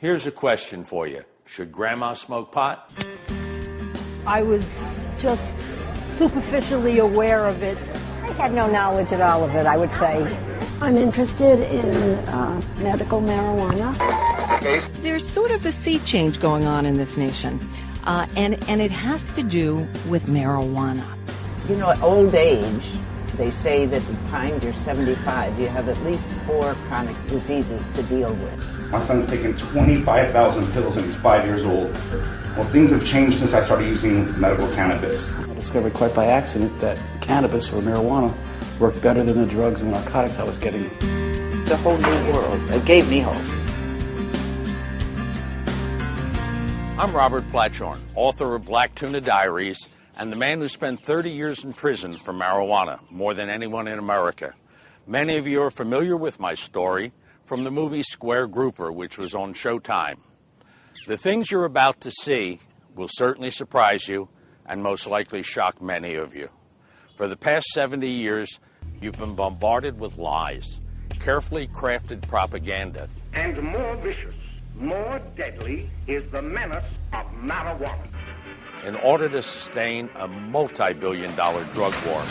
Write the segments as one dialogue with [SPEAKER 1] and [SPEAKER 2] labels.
[SPEAKER 1] Here's a question for you. Should Grandma smoke pot?
[SPEAKER 2] I was just superficially aware of it.
[SPEAKER 3] I had no knowledge at all of it, I would say.
[SPEAKER 4] I'm interested in medical marijuana.
[SPEAKER 5] There's sort of a sea change going on in this nation, and it has to do with marijuana.
[SPEAKER 6] You know, at old age, they say that by the time you're 75, you have at least 4 chronic diseases to deal with.
[SPEAKER 7] My son's taken 25,000 pills and he's 5 years old. Well, things have changed since I started using medical cannabis.
[SPEAKER 8] I discovered quite by accident that cannabis or marijuana worked better than the drugs and narcotics I was getting.
[SPEAKER 6] It's a whole new world. It gave me hope.
[SPEAKER 1] I'm Robert Platshorn, author of Black Tuna Diaries, and the man who spent 30 years in prison for marijuana, more than anyone in America. Many of you are familiar with my story from the movie Square Grouper, which was on Showtime. The things you're about to see will certainly surprise you and most likely shock many of you. For the past 70 years, you've been bombarded with lies, carefully crafted propaganda.
[SPEAKER 9] And more vicious, more deadly is the menace of marijuana.
[SPEAKER 1] In order to sustain a multi-billion-dollar drug war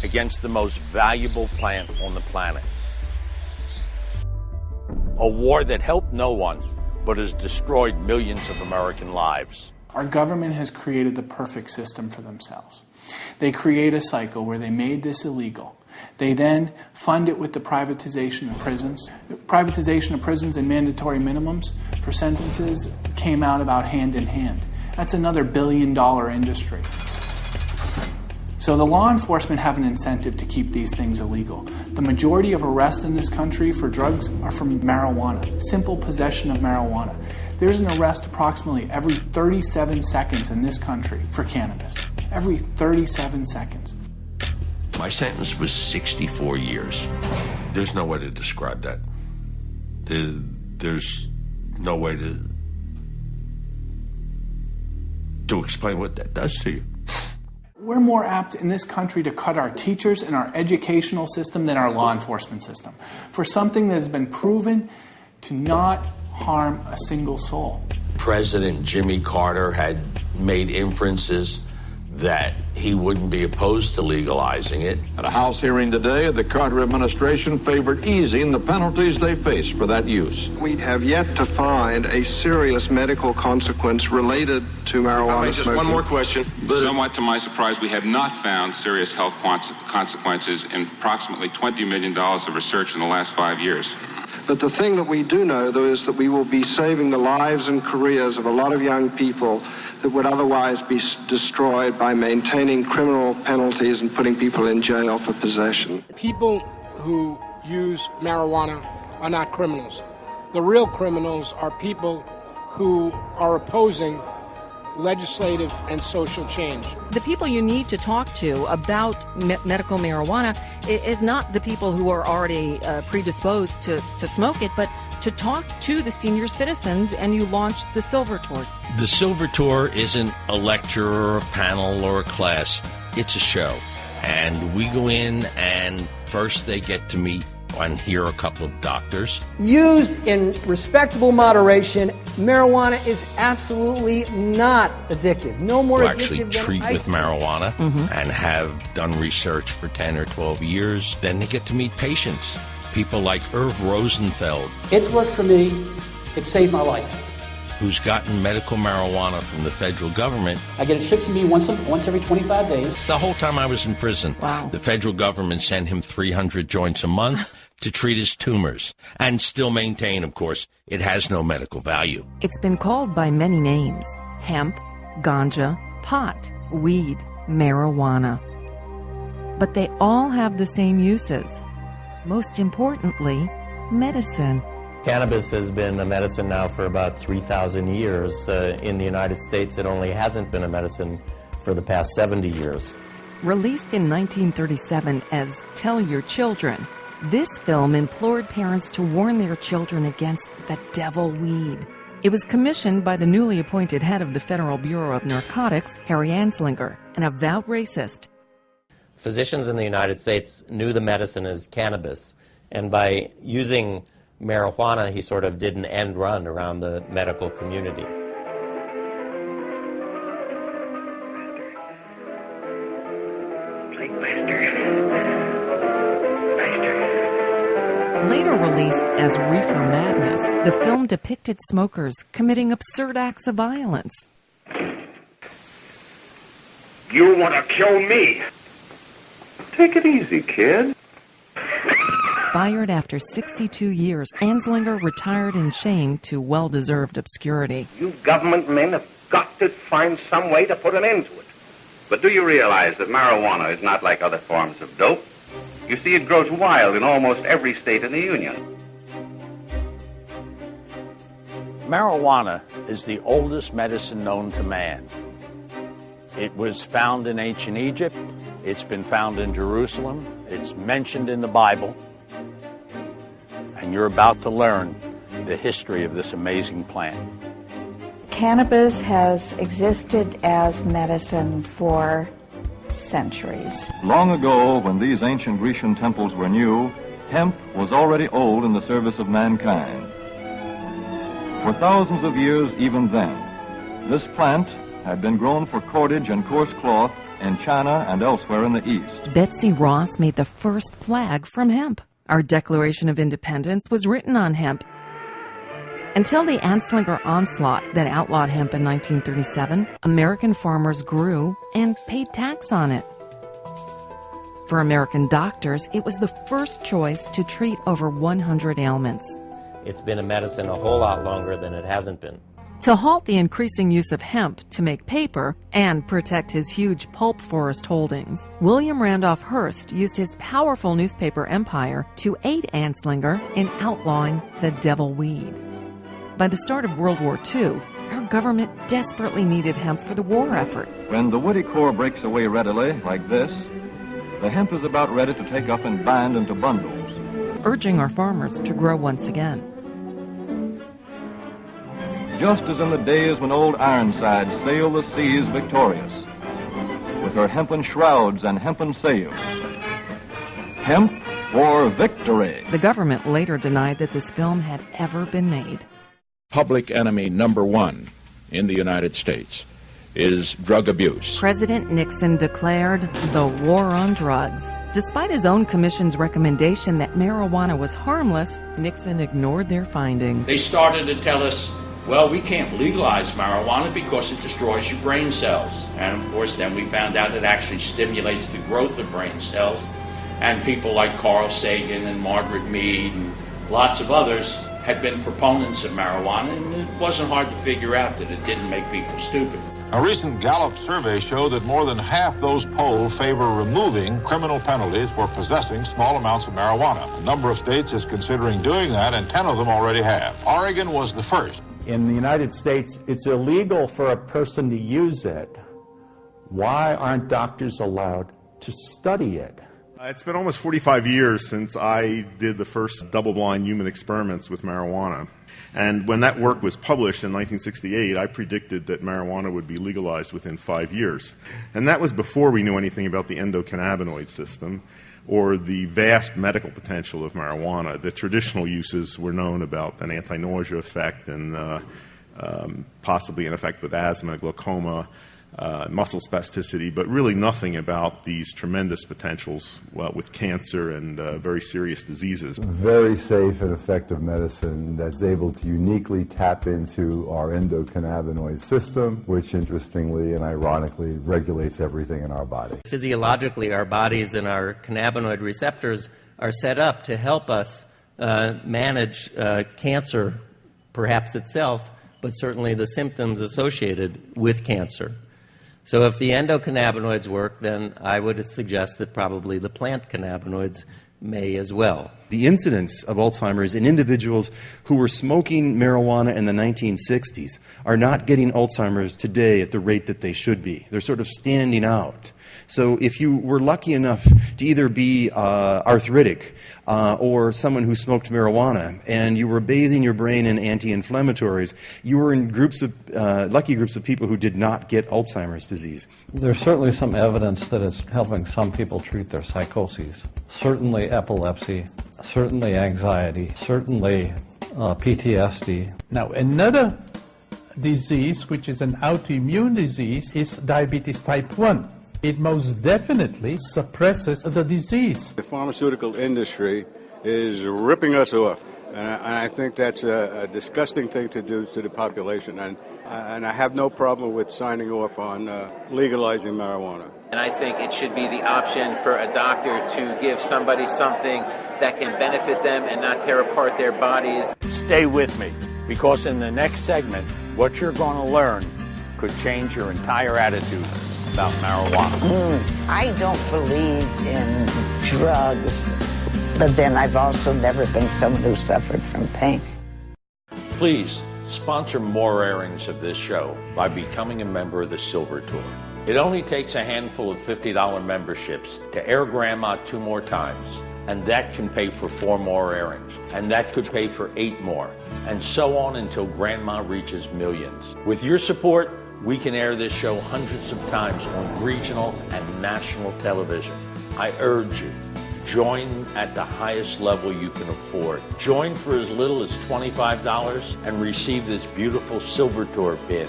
[SPEAKER 1] against the most valuable plant on the planet. A war that helped no one, but has destroyed millions of American lives.
[SPEAKER 10] Our government has created the perfect system for themselves. They create a cycle where they made this illegal. They then fund it with the privatization of prisons. Privatization of prisons and mandatory minimums for sentences came out about hand in hand. That's another billion-dollar industry. So the law enforcement have an incentive to keep these things illegal. The majority of arrests in this country for drugs are from marijuana, simple possession of marijuana. There's an arrest approximately every 37 seconds in this country for cannabis. Every 37 seconds.
[SPEAKER 11] My sentence was 64 years. There's no way to describe that. There's no way to explain what that does to you.
[SPEAKER 10] We're more apt in this country to cut our teachers and our educational system than our law enforcement system for something that has been proven to not harm a single soul.
[SPEAKER 11] President Jimmy Carter had made inferences that he wouldn't be opposed to legalizing it.
[SPEAKER 12] At a House hearing today, the Carter administration favored easing the penalties they face for that use.
[SPEAKER 13] We have yet to find a serious medical consequence related to marijuana
[SPEAKER 14] just
[SPEAKER 13] smoking.
[SPEAKER 14] One more question. Somewhat to my surprise, we have not found serious health consequences in approximately $20 million of research in the last 5 years.
[SPEAKER 13] But the thing that we do know, though, is that we will be saving the lives and careers of a lot of young people that would otherwise be destroyed by maintaining criminal penalties and putting people in jail for possession.
[SPEAKER 15] People who use marijuana are not criminals. The real criminals are people who are opposing legislative and social change.
[SPEAKER 5] The people you need to talk to about medical marijuana is not the people who are already predisposed to smoke it, but to talk to the senior citizens, and you launched the Silver Tour.
[SPEAKER 11] The Silver Tour isn't a lecture or a panel or a class. It's a show. And we go in, and first they get to meet and hear a couple of doctors.
[SPEAKER 16] Used in respectable moderation, marijuana is absolutely not addictive. No more
[SPEAKER 11] who
[SPEAKER 16] addictive
[SPEAKER 11] actually
[SPEAKER 16] than
[SPEAKER 11] treat
[SPEAKER 16] ice
[SPEAKER 11] with
[SPEAKER 16] cream.
[SPEAKER 11] marijuana and have done research for 10 or 12 years. Then they get to meet patients. People like Irv Rosenfeld.
[SPEAKER 8] It's worked for me. It saved my life.
[SPEAKER 11] Who's gotten medical marijuana from the federal government.
[SPEAKER 8] I get it shipped to me once every 25 days.
[SPEAKER 11] The whole time I was in prison.
[SPEAKER 5] Wow.
[SPEAKER 11] The federal government sent him 300 joints a month to treat his tumors. And still maintain, of course, it has no medical value.
[SPEAKER 5] It's been called by many names: hemp, ganja, pot, weed, marijuana. But they all have the same uses. Most importantly, medicine.
[SPEAKER 17] Cannabis has been a medicine now for about 3,000 years. In the United States, it only hasn't been a medicine for the past 70 years.
[SPEAKER 5] Released in 1937 as Tell Your Children, this film implored parents to warn their children against the devil weed. It was commissioned by the newly appointed head of the Federal Bureau of Narcotics, Harry Anslinger, an avowed racist.
[SPEAKER 17] Physicians in the United States knew the medicine as cannabis, and by using marijuana, he sort of did an end run around the medical community.
[SPEAKER 5] Later released as Reefer Madness, the film depicted smokers committing absurd acts of violence.
[SPEAKER 9] You want to kill me? Take it easy, kid.
[SPEAKER 5] Fired after 62 years, Anslinger retired in shame to well-deserved obscurity.
[SPEAKER 9] You government men have got to find some way to put an end to it.
[SPEAKER 18] But do you realize that marijuana is not like other forms of dope? You see, it grows wild in almost every state in the Union.
[SPEAKER 1] Marijuana is the oldest medicine known to man. It was found in ancient Egypt. It's been found in Jerusalem. It's mentioned in the Bible. And you're about to learn the history of this amazing plant.
[SPEAKER 19] Cannabis has existed as medicine for centuries.
[SPEAKER 12] Long ago, when these ancient Grecian temples were new, hemp was already old in the service of mankind. For thousands of years, even then, this plant had been grown for cordage and coarse cloth in China and elsewhere in the East.
[SPEAKER 5] Betsy Ross made the first flag from hemp. Our Declaration of Independence was written on hemp. Until the Anslinger onslaught that outlawed hemp in 1937, American farmers grew and paid tax on it. For American doctors, it was the first choice to treat over 100 ailments.
[SPEAKER 17] It's been a medicine a whole lot longer than it hasn't been.
[SPEAKER 5] To halt the increasing use of hemp to make paper and protect his huge pulp forest holdings, William Randolph Hearst used his powerful newspaper empire to aid Anslinger in outlawing the devil weed. By the start of World War II, our government desperately needed hemp for the war effort.
[SPEAKER 12] When the woody core breaks away readily, like this, the hemp is about ready to take up and bind into bundles,
[SPEAKER 5] urging our farmers to grow once again.
[SPEAKER 12] just as in the days when old Ironside sailed the seas victorious, with her hempen shrouds and hempen sails. Hemp for victory.
[SPEAKER 5] The government later denied that this film had ever been made.
[SPEAKER 20] Public enemy number one in the United States is drug abuse.
[SPEAKER 5] President Nixon declared the war on drugs. Despite his own commission's recommendation that marijuana was harmless, Nixon ignored their findings.
[SPEAKER 11] They started to tell us, well, we can't legalize marijuana because it destroys your brain cells. And of course, then we found out it actually stimulates the growth of brain cells. And people like Carl Sagan and Margaret Mead and lots of others had been proponents of marijuana, and it wasn't hard to figure out that it didn't make people stupid.
[SPEAKER 12] A recent Gallup survey showed that more than half those polled favor removing criminal penalties for possessing small amounts of marijuana. A number of states is considering doing that, and 10 of them already have. Oregon was the first.
[SPEAKER 21] In the United States, it's illegal for a person to use it. Why aren't doctors allowed to study it?
[SPEAKER 22] It's been almost 45 years since I did the first double-blind human experiments with marijuana. And when that work was published in 1968, I predicted that marijuana would be legalized within 5 years. And that was before we knew anything about the endocannabinoid system or the vast medical potential of marijuana. The traditional uses were known about an anti-nausea effect and possibly an effect with asthma, glaucoma, muscle spasticity, but really nothing about these tremendous potentials with cancer and very serious diseases.
[SPEAKER 23] Very safe and effective medicine that's able to uniquely tap into our endocannabinoid system, which interestingly and ironically regulates everything in our body.
[SPEAKER 17] Physiologically, our bodies and our cannabinoid receptors are set up to help us manage cancer, perhaps itself, but certainly the symptoms associated with cancer. So if the endocannabinoids work, then I would suggest that probably the plant cannabinoids may as well.
[SPEAKER 24] The incidence of Alzheimer's in individuals who were smoking marijuana in the 1960s are not getting Alzheimer's today at the rate that they should be. They're sort of standing out. So if you were lucky enough to either be arthritic or someone who smoked marijuana and you were bathing your brain in anti-inflammatories, you were in groups of lucky groups of people who did not get Alzheimer's disease.
[SPEAKER 25] There's certainly some evidence that it's helping some people treat their psychoses. Certainly epilepsy,
[SPEAKER 2] certainly anxiety, certainly PTSD.
[SPEAKER 3] Now, another disease, which is an autoimmune disease, is diabetes type 1. It most definitely suppresses the disease.
[SPEAKER 4] The pharmaceutical industry is ripping us off, and I think that's a disgusting thing to do to the population, and I have no problem with signing off on legalizing marijuana.
[SPEAKER 7] And I think it should be the option for a doctor to give somebody something that can benefit them and not tear apart their bodies.
[SPEAKER 1] Stay with me, because in the next segment, what you're going to learn could change your entire attitude about marijuana.
[SPEAKER 6] I don't believe in drugs, but then I've also never been someone who suffered from pain.
[SPEAKER 1] Please sponsor more airings of this show by becoming a member of the Silver Tour. It only takes a handful of $50 memberships to air Grandma 2 more times, and that can pay for 4 more airings, and that could pay for 8 more, and so on until Grandma reaches millions. With your support, we can air this show hundreds of times on regional and national television. I urge you, join at the highest level you can afford. Join for as little as $25 and receive this beautiful Silver Tour pin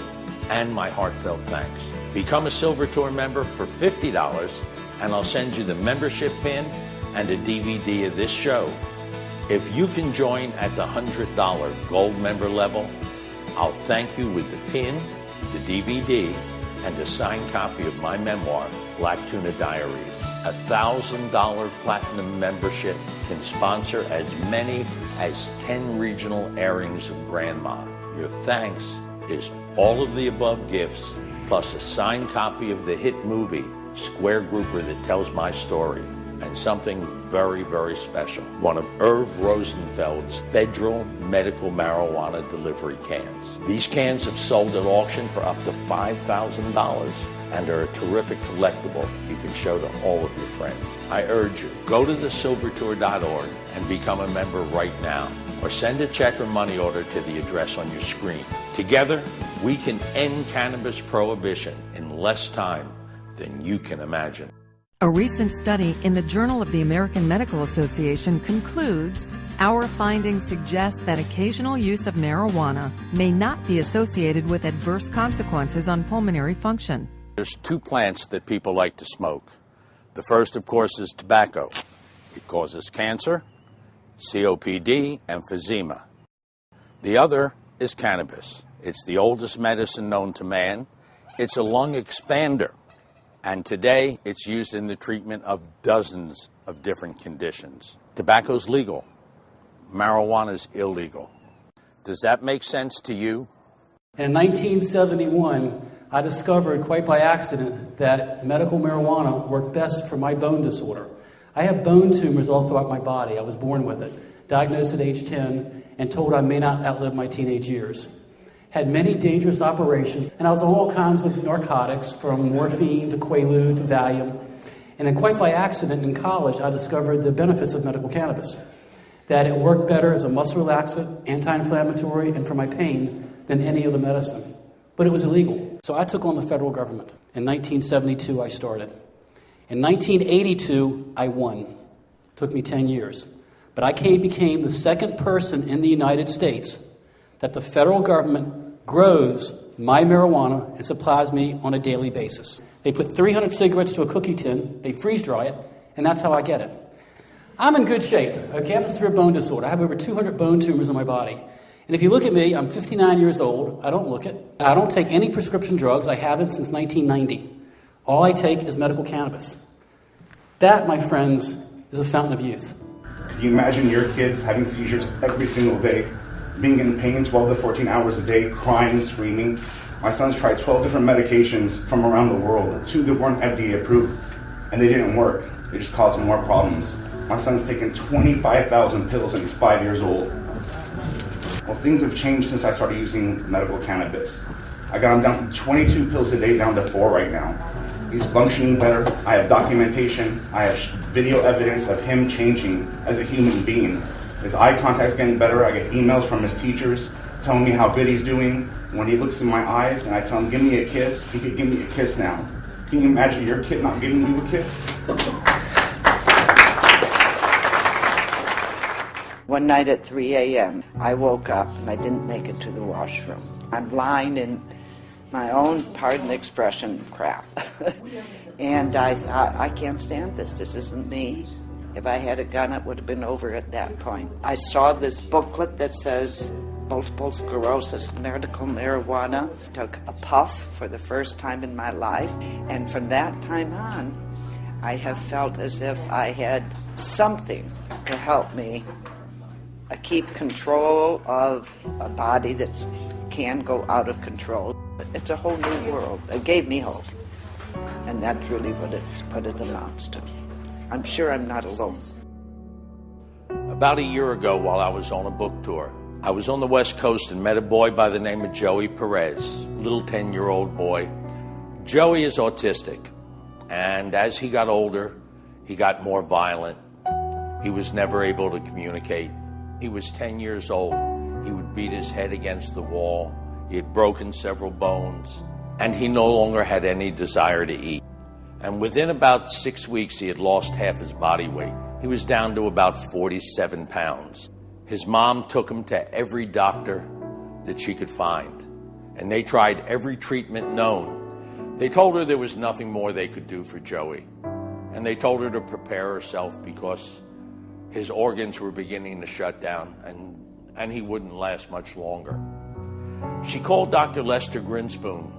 [SPEAKER 1] and my heartfelt thanks. Become a Silver Tour member for $50 and I'll send you the membership pin and a DVD of this show. If you can join at the $100 gold member level, I'll thank you with the pin, the DVD, and a signed copy of my memoir, Black Tuna Diaries. $1,000 platinum membership can sponsor as many as 10 regional airings of Grandma. Your thanks is all of the above gifts, plus a signed copy of the hit movie, Square Grouper That Tells My Story, and something very, very special. One of Irv Rosenfeld's federal medical marijuana delivery cans. These cans have sold at auction for up to $5,000 and are a terrific collectible you can show to all of your friends. I urge you, go to thesilvertour.org and become a member right now, or send a check or money order to the address on your screen. Together, we can end cannabis prohibition in less time than you can imagine.
[SPEAKER 5] A recent study in the Journal of the American Medical Association concludes, our findings suggest that occasional use of marijuana may not be associated with adverse consequences on pulmonary function.
[SPEAKER 1] There's 2 plants that people like to smoke. The first, of course, is tobacco. It causes cancer, COPD, emphysema. The other is cannabis. It's the oldest medicine known to man. It's a lung expander. And today, it's used in the treatment of dozens of different conditions. Tobacco's legal. Marijuana's illegal. Does that make sense to you?
[SPEAKER 25] In 1971, I discovered quite by accident that medical marijuana worked best for my bone disorder. I have bone tumors all throughout my body. I was born with it, diagnosed at age 10, and told I may not outlive my teenage years. Had many dangerous operations, and I was on all kinds of narcotics, from morphine to Quaalude to Valium. And then quite by accident in college, I discovered the benefits of medical cannabis, that it worked better as a muscle relaxant, anti-inflammatory, and for my pain than any other medicine. But it was illegal. So I took on the federal government. In 1972, I started. In 1982, I won. It took me 10 years. But I became the second person in the United States that the federal government grows my marijuana and supplies me on a daily basis. They put 300 cigarettes to a cookie tin, they freeze dry it, and that's how I get it. I'm in good shape. Okay, I have a severe bone disorder. I have over 200 bone tumors in my body. And if you look at me, I'm 59 years old. I don't look it. I don't take any prescription drugs. I haven't since 1990. All I take is medical cannabis. That, my friends, is a fountain of youth.
[SPEAKER 26] Can you imagine your kids having seizures every single day, being in pain 12 to 14 hours a day, crying, screaming? My son's tried 12 different medications from around the world, 2 that weren't FDA approved, and they didn't work. They just caused more problems. My son's taken 25,000 pills and he's 5 years old. Well, things have changed since I started using medical cannabis. I got him down from 22 pills a day down to 4 right now. He's functioning better. I have documentation. I have video evidence of him changing as a human being. His eye contact's getting better. I get emails from his teachers telling me how good he's doing. When he looks in my eyes and I tell him, give me a kiss, he could give me a kiss now. Can you imagine your kid not giving you a kiss?
[SPEAKER 6] One night at 3 a.m., I woke up and I didn't make it to the washroom. I'm lying in my own, pardon the expression, crap. And I thought, I can't stand this. This isn't me. If I had a gun, it would have been over at that point. I saw this booklet that says multiple sclerosis, medical marijuana. Took a puff for the first time in my life. And from that time on, I have felt as if I had something to help me keep control of a body that can go out of control. It's a whole new world. It gave me hope. And that's really what it amounts to. I'm sure I'm not alone.
[SPEAKER 1] About a year ago, while I was on a book tour, I was on the West Coast and met a boy by the name of Joey Perez, little 10-year-old boy. Joey is autistic, and as he got older, he got more violent. He was never able to communicate. He was 10 years old. He would beat his head against the wall. He had broken several bones, and he no longer had any desire to eat. And within about 6 weeks, he had lost half his body weight. He was down to about 47 pounds. His mom took him to every doctor that she could find, and they tried every treatment known. They told her there was nothing more they could do for Joey, and they told her to prepare herself because his organs were beginning to shut down, and he wouldn't last much longer. She called Dr. Lester Grinspoon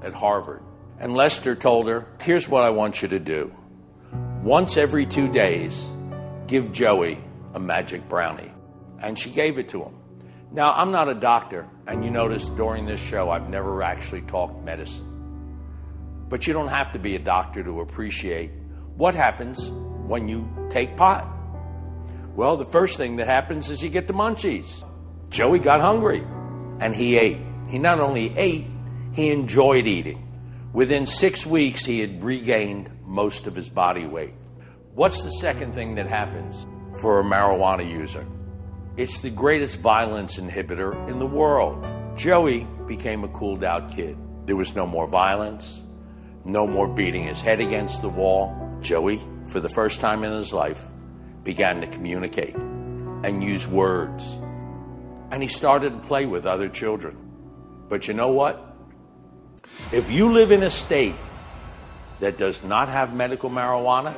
[SPEAKER 1] at Harvard, and Lester told her, here's what I want you to do. Once every 2 days, give Joey a magic brownie. And she gave it to him. Now, I'm not a doctor, and you notice during this show I've never actually talked medicine. But you don't have to be a doctor to appreciate what happens when you take pot. Well, the first thing that happens is you get the munchies. Joey got hungry, and he ate. He not only ate, he enjoyed eating. Within 6 weeks, he had regained most of his body weight. What's the second thing that happens for a marijuana user? It's the greatest violence inhibitor in the world. Joey became a cooled-out kid. There was no more violence, no more beating his head against the wall. Joey, for the first time in his life, began to communicate and use words. And he started to play with other children. But you know what? If you live in a state that does not have medical marijuana,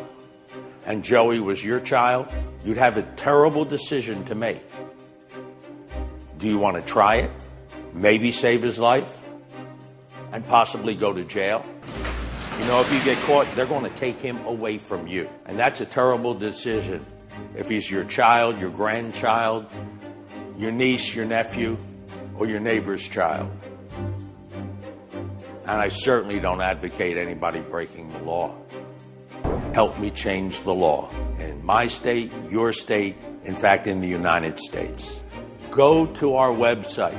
[SPEAKER 1] and Joey was your child, you'd have a terrible decision to make. Do you want to try it? Maybe save his life? And possibly go to jail? You know, if you get caught, they're going to take him away from you. And that's a terrible decision. If he's your child, your grandchild, your niece, your nephew, or your neighbor's child. And I certainly don't advocate anybody breaking the law. Help me change the law in my state, your state, in fact, in the United States. Go to our website.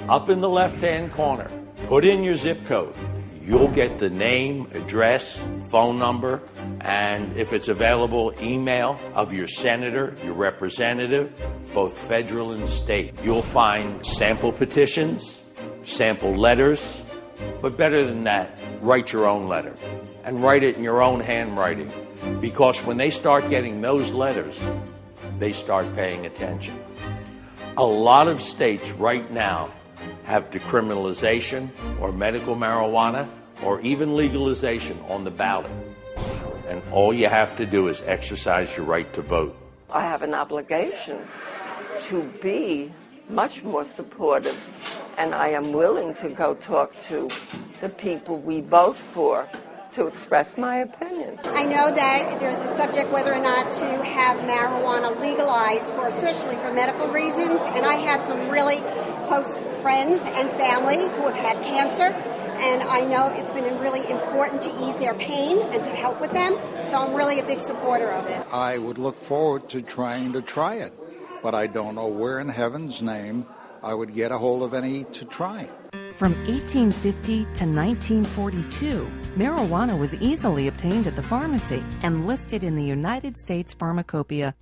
[SPEAKER 1] Up in the left-hand corner, put in your zip code. You'll get the name, address, phone number, and if it's available, email of your senator, your representative, both federal and state. You'll find sample petitions, sample letters, but better than that, write your own letter and write it in your own handwriting, because when they start getting those letters, they start paying attention. A lot of states right now have decriminalization or medical marijuana or even legalization on the ballot. And all you have to do is exercise your right to vote.
[SPEAKER 8] I have an obligation to be much more supportive, and I am willing to go talk to the people we vote for to express my opinion.
[SPEAKER 10] I know that there's a subject whether or not to have marijuana legalized, especially for medical reasons, and I have some really close friends and family who have had cancer, and I know it's been really important to ease their pain and to help with them, so I'm really a big supporter of it.
[SPEAKER 13] I would look forward to trying to try it, but I don't know where in heaven's name I would get a hold of any to try.
[SPEAKER 5] From 1850 to 1942, marijuana was easily obtained at the pharmacy and listed in the United States Pharmacopoeia.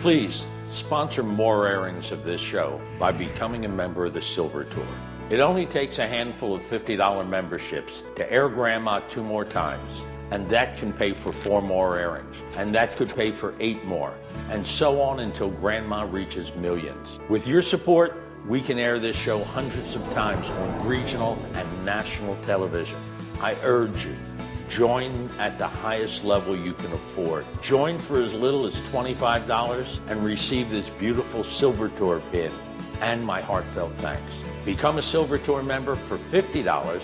[SPEAKER 1] Please sponsor more airings of this show by becoming a member of the Silver Tour. It only takes a handful of $50 memberships to air Grandma 2 more times. And that can pay for 4 more airings. And that could pay for 8 more. And so on until Grandma reaches millions. With your support, we can air this show hundreds of times on regional and national television. I urge you, join at the highest level you can afford. Join for as little as $25 and receive this beautiful Silver Tour pin and my heartfelt thanks. Become a Silver Tour member for $50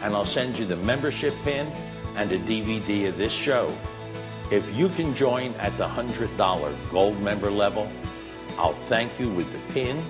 [SPEAKER 1] and I'll send you the membership pin and a DVD of this show. If you can join at the $100 gold member level, I'll thank you with the pin,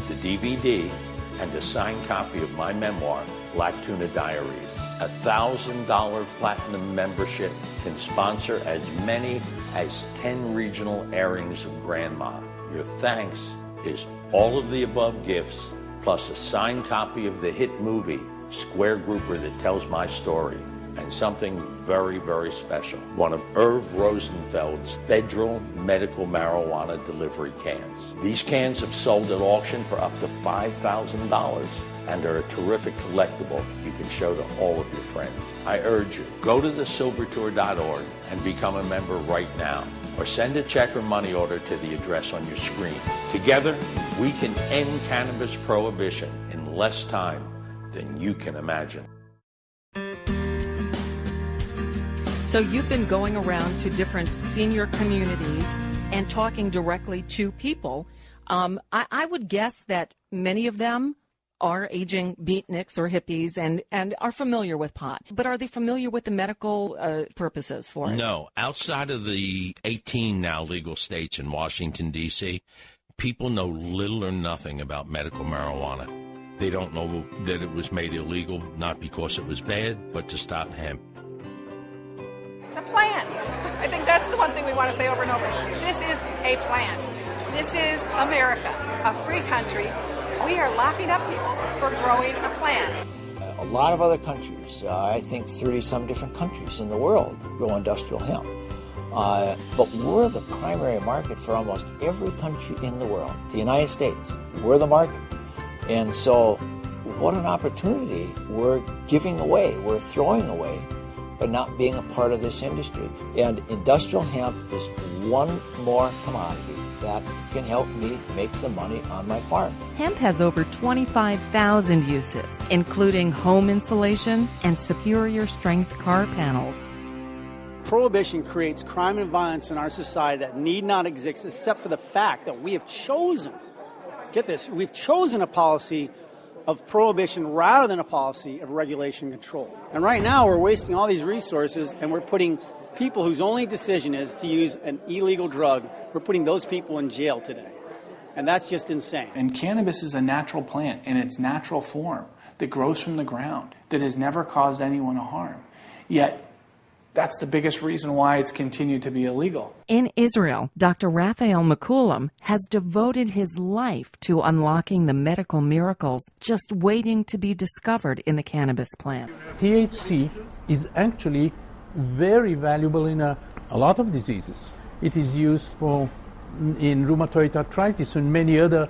[SPEAKER 1] the DVD, and a signed copy of my memoir, Black Tuna Diaries. $1,000 platinum membership can sponsor as many as 10 regional airings of Grandma. Your thanks is all of the above gifts, plus a signed copy of the hit movie, Square Grouper, that tells my story, and something very, very special. One of Irv Rosenfeld's federal medical marijuana delivery cans. These cans have sold at auction for up to $5,000 and are a terrific collectible you can show to all of your friends. I urge you, go to thesilvertour.org and become a member right now, or send a check or money order to the address on your screen. Together, we can end cannabis prohibition in less time than you can imagine.
[SPEAKER 5] So you've been going around to different senior communities and talking directly to people. I would guess that many of them are aging beatniks or hippies and are familiar with pot. But are they familiar with the medical purposes for it?
[SPEAKER 9] No. Outside of the 18 now legal states in Washington, D.C., people know little or nothing about medical marijuana. They don't know that it was made illegal, not because it was bad, but to stop hemp.
[SPEAKER 14] It's a plant. I think that's the one thing we want to say over and over. This is a plant. This is America, a free country. We are locking up people for growing a plant.
[SPEAKER 15] A lot of other countries, I think 30-some different countries in the world grow industrial hemp. But we're the primary market for almost every country in the world. The United States, we're the market. And so what an opportunity we're giving away, we're throwing away by not being a part of this industry. And industrial hemp is one more commodity that can help me make some money on my farm.
[SPEAKER 5] Hemp has over 25,000 uses, including home insulation and superior strength car panels.
[SPEAKER 16] Prohibition creates crime and violence in our society that need not exist except for the fact that we have chosen, get this, we've chosen a policy of prohibition rather than a policy of regulation control. And right now we're wasting all these resources and we're putting people whose only decision is to use an illegal drug, we're putting those people in jail today. And that's just insane.
[SPEAKER 18] And cannabis is a natural plant in its natural form that grows from the ground, that has never caused anyone a harm. Yet, that's the biggest reason why it's continued to be illegal.
[SPEAKER 5] In Israel, Dr. Raphael McCoolum has devoted his life to unlocking the medical miracles just waiting to be discovered in the cannabis plant.
[SPEAKER 3] THC is actually very valuable in a lot of diseases. It is used in rheumatoid arthritis and many other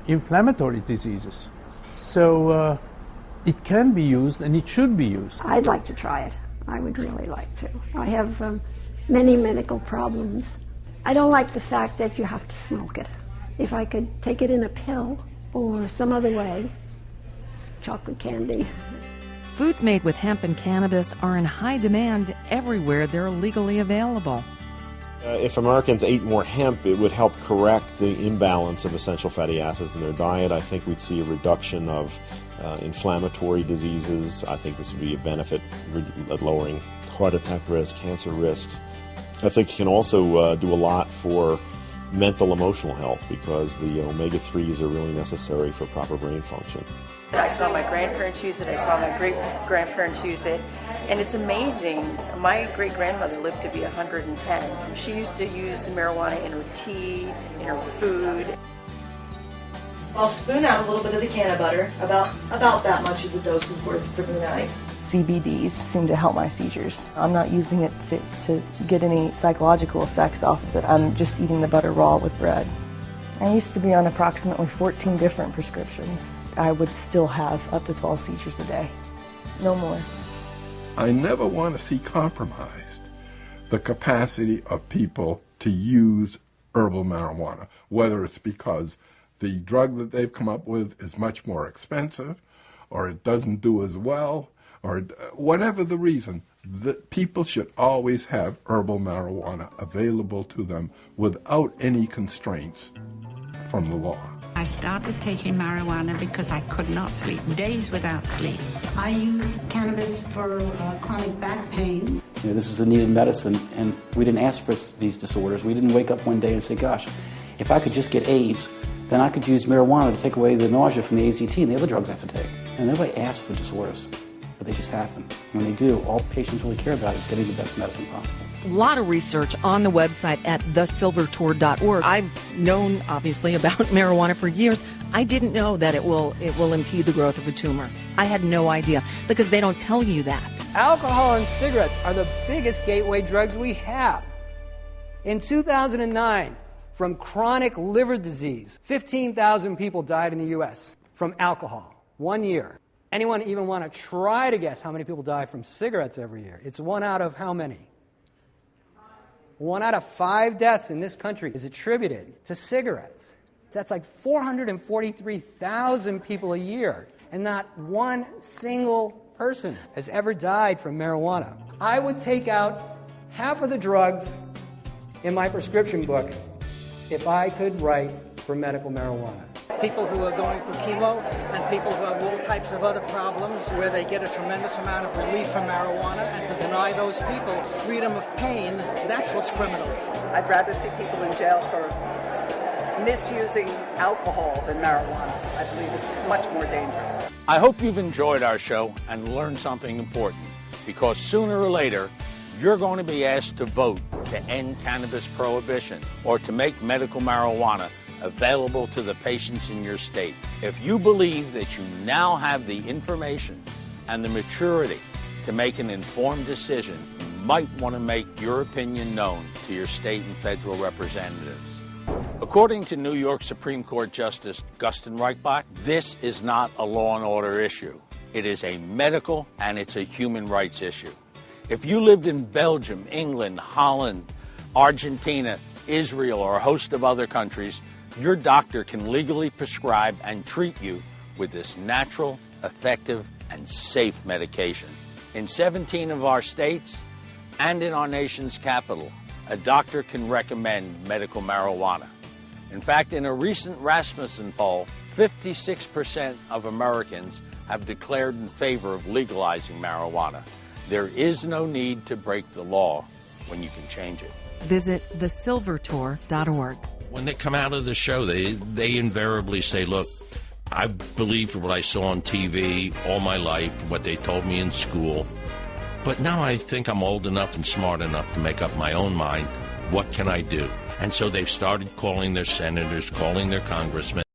[SPEAKER 3] inflammatory diseases. So it can be used and it should be used.
[SPEAKER 19] I'd like to try it. I would really like to. I have many medical problems. I don't like the fact that you have to smoke it. If I could take it in a pill or some other way, chocolate candy.
[SPEAKER 5] Foods made with hemp and cannabis are in high demand everywhere they're legally available.
[SPEAKER 27] If Americans ate more hemp, it would help correct the imbalance of essential fatty acids in their diet. I think we'd see a reduction of inflammatory diseases. I think this would be a benefit at lowering heart attack risk, cancer risks. I think it can also do a lot for mental emotional health because the omega-3s are really necessary for proper brain function.
[SPEAKER 28] I saw my grandparents use it, I saw my great-grandparents use it, and it's amazing. My great-grandmother lived to be 110. She used to use the marijuana in her tea, in her food.
[SPEAKER 29] I'll spoon out a little bit of the canna butter, about that much as a dose is worth for the night.
[SPEAKER 28] CBDs seem to help my seizures. I'm not using it to get any psychological effects off of it. I'm just eating the butter raw with bread. I used to be on approximately 14 different prescriptions. I would still have up to 12 seizures a day. No more.
[SPEAKER 2] I never want to see compromised the capacity of people to use herbal marijuana, whether it's because the drug that they've come up with is much more expensive, or it doesn't do as well, or whatever the reason. People should always have herbal marijuana available to them without any constraints from the law.
[SPEAKER 11] I started taking marijuana because I could not sleep, days without sleep.
[SPEAKER 12] I use cannabis for chronic back pain.
[SPEAKER 17] You know, this is a needed medicine, and we didn't ask for these disorders. We didn't wake up one day and say, gosh, if I could just get AIDS, then I could use marijuana to take away the nausea from the AZT and the other drugs I have to take. And nobody asks for disorders, but they just happen. When they do, all patients really care about is getting the best medicine possible.
[SPEAKER 5] A lot of research on the website at thesilvertour.org. I've known, obviously, about marijuana for years. I didn't know that it will impede the growth of a tumor. I had no idea, because they don't tell you that.
[SPEAKER 20] Alcohol and cigarettes are the biggest gateway drugs we have. In 2009, from chronic liver disease, 15,000 people died in the U.S. from alcohol. 1 year. Anyone even want to try to guess how many people die from cigarettes every year? It's 1 out of how many? 1 out of 5 deaths in this country is attributed to cigarettes. That's like 443,000 people a year, and not one single person has ever died from marijuana. I would take out half of the drugs in my prescription book if I could write for medical marijuana.
[SPEAKER 21] People who are going through chemo and people who have all types of other problems where they get a tremendous amount of relief from marijuana, and to deny those people freedom of pain, that's what's criminal.
[SPEAKER 22] I'd rather see people in jail for misusing alcohol than marijuana. I believe it's much more dangerous.
[SPEAKER 1] I hope you've enjoyed our show and learned something important, because sooner or later, you're going to be asked to vote to end cannabis prohibition or to make medical marijuana available to the patients in your state. If you believe that you now have the information and the maturity to make an informed decision, you might want to make your opinion known to your state and federal representatives. According to New York Supreme Court Justice Gustin Reichbach, this is not a law and order issue. It is a medical and it's a human rights issue. If you lived in Belgium, England, Holland, Argentina, Israel, or a host of other countries, your doctor can legally prescribe and treat you with this natural, effective, and safe medication. In 17 of our states and in our nation's capital, a doctor can recommend medical marijuana. In fact, in a recent Rasmussen poll, 56% of Americans have declared in favor of legalizing marijuana. There is no need to break the law when you can change it.
[SPEAKER 5] Visit thesilvertour.org.
[SPEAKER 9] When they come out of the show, they invariably say, look, I believed what I saw on TV all my life, what they told me in school, but now I think I'm old enough and smart enough to make up my own mind. What can I do? And so they've started calling their senators, calling their congressmen.